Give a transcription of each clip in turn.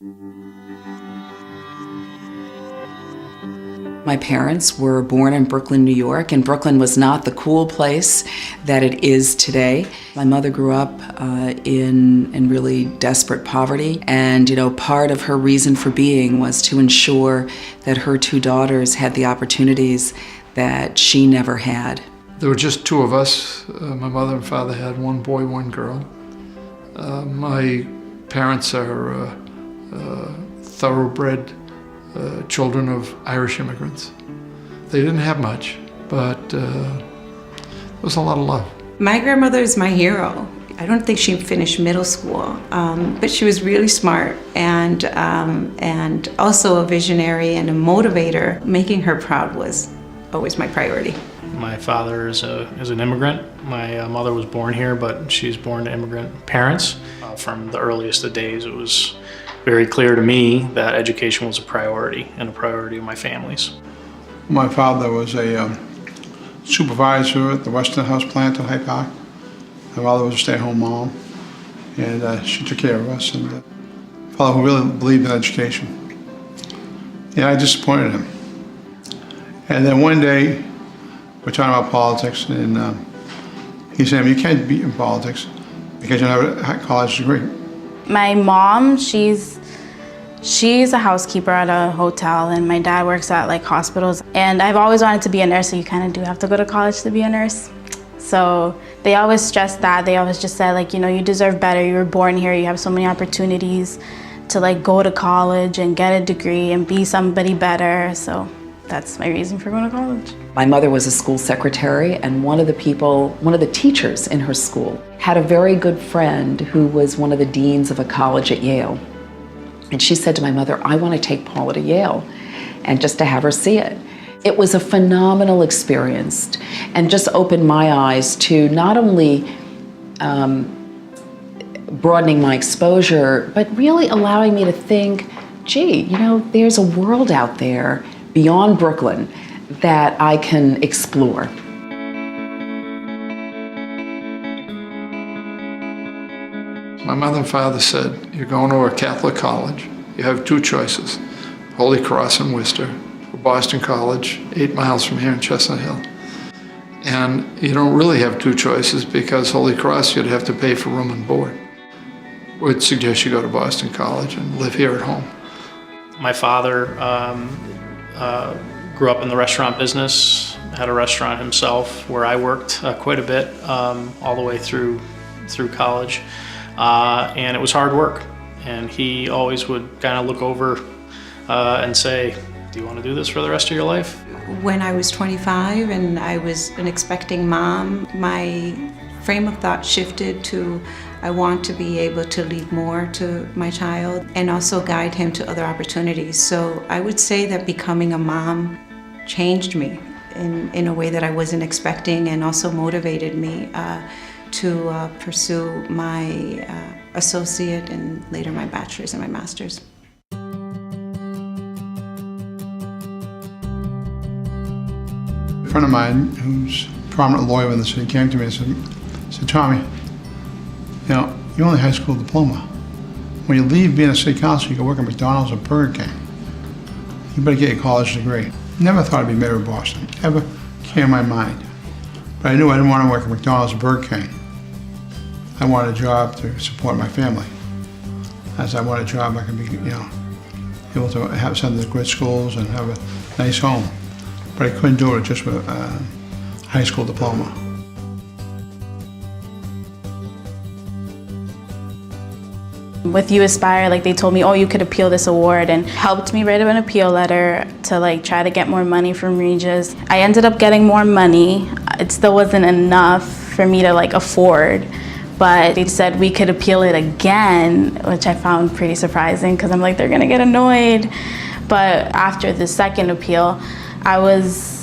My parents were born in Brooklyn, New York, and Brooklyn was not the cool place that it is today. My mother grew up in really desperate poverty, and part of her reason for being was to ensure that her two daughters had the opportunities that she never had. There were just two of us. My mother and father had one boy, one girl. My parents are thoroughbred children of Irish immigrants. They didn't have much, but there was a lot of love. My grandmother is my hero. I don't think she finished middle school, but she was really smart and also a visionary and a motivator. Making her proud was always my priority. My father is an immigrant. My mother was born here, but she's born to immigrant parents. From the earliest of days, it was very clear to me that education was a priority and a priority of my family's. My father was a supervisor at the Westinghouse plant in Hyde Park. My mother was a stay-at-home mom, and she took care of us, and a fellow who really believed in education. And I disappointed him. And then one day, we're talking about politics, and he said, "You can't be in politics because you don't have a college degree." My mom, she's a housekeeper at a hotel, and my dad works at hospitals. And I've always wanted to be a nurse, so you kind of do have to go to college to be a nurse. So they always stress that. They always just say you deserve better. You were born here. You have so many opportunities to go to college and get a degree and be somebody better. So that's my reason for going to college. My mother was a school secretary, and one of the teachers in her school had a very good friend who was one of the deans of a college at Yale. And she said to my mother, "I want to take Paula to Yale," and just to have her see it. It was a phenomenal experience and just opened my eyes to not only broadening my exposure, but really allowing me to think, gee, there's a world out there beyond Brooklyn that I can explore. My mother and father said, "You're going to a Catholic college. You have two choices, Holy Cross in Worcester, or Boston College, 8 miles from here in Chestnut Hill. And you don't really have two choices because Holy Cross, you'd have to pay for room and board. We'd suggest you go to Boston College and live here at home." My father grew up in the restaurant business, had a restaurant himself where I worked quite a bit all the way through college. And it was hard work. And he always would kind of look over and say, "Do you want to do this for the rest of your life?" When I was 25 and I was an expecting mom, my frame of thought shifted to I want to be able to leave more to my child and also guide him to other opportunities. So I would say that becoming a mom changed me in a way that I wasn't expecting, and also motivated me to pursue my associate and later my bachelor's and my master's. A friend of mine who's a prominent lawyer in the city came to me and said, "Tommy, you only high school diploma. When you leave being a city councilor, you can work at McDonald's or Burger King. You better get a college degree." Never thought I'd be mayor of Boston, ever came in my mind. But I knew I didn't want to work at McDonald's or Burger King. I wanted a job to support my family. As I wanted a job I could be, able to have send to good schools and have a nice home. But I couldn't do it just with a high school diploma. With uAspire, they told me, "Oh, you could appeal this award," and helped me write an appeal letter to try to get more money from Regis. I ended up getting more money. It still wasn't enough for me to afford, but they said we could appeal it again, which I found pretty surprising because I'm they're gonna get annoyed. But after the second appeal, I was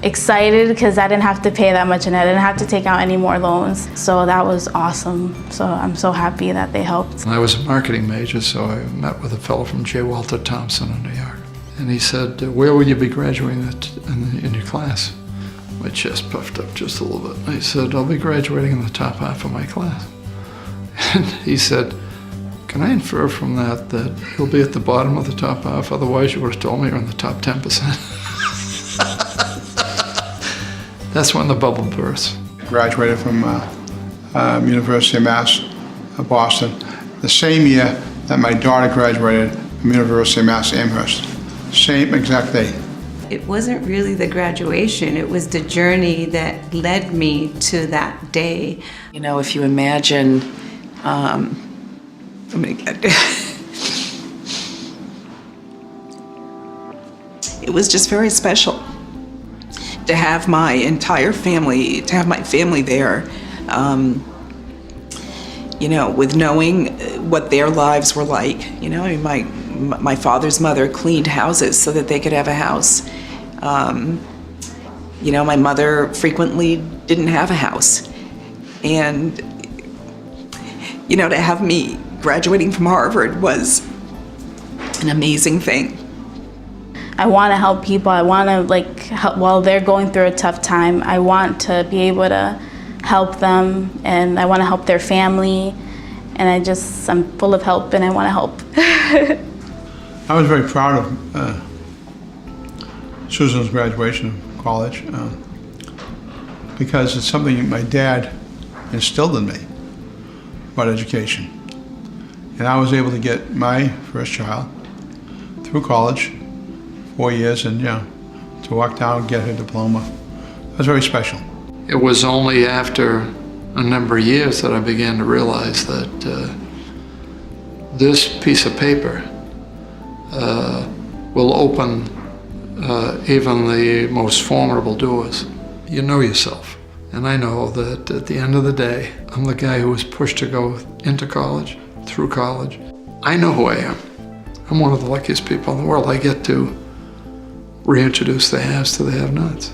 excited because I didn't have to pay that much and I didn't have to take out any more loans. So that was awesome. So I'm so happy that they helped. I was a marketing major, so I met with a fellow from J. Walter Thompson in New York. And he said, "Where will you be graduating in your class?" My chest puffed up just a little bit. I said, "I'll be graduating in the top half of my class." And he said, Can I infer from that that you'll be at the bottom of the top half? Otherwise, you would have told me you're in the top 10%. That's when the bubble bursts. Graduated from University of Mass, Boston, the same year that my daughter graduated from University of Mass, Amherst. Same exact date. It wasn't really the graduation, it was the journey that led me to that day. You know, if you imagine, it was just very special to have my entire family, to have my family there, you know, with knowing what their lives were like. You know, I mean, my father's mother cleaned houses so that they could have a house. You know, my mother frequently didn't have a house. And, you know, to have me graduating from Harvard was an amazing thing. I want to help people. I want to help while they're going through a tough time. I want to be able to help them, and I want to help their family. And I'm full of help, and I want to help. I was very proud of Susan's graduation of college because it's something my dad instilled in me about education. And I was able to get my first child through college, 4 years, and to walk down and get her diploma. It was very special. It was only after a number of years that I began to realize that this piece of paper will open even the most formidable doors. You know yourself. And I know that at the end of the day, I'm the guy who was pushed to go into college, through college. I know who I am. I'm one of the luckiest people in the world. I get to reintroduce the haves to the have-nots.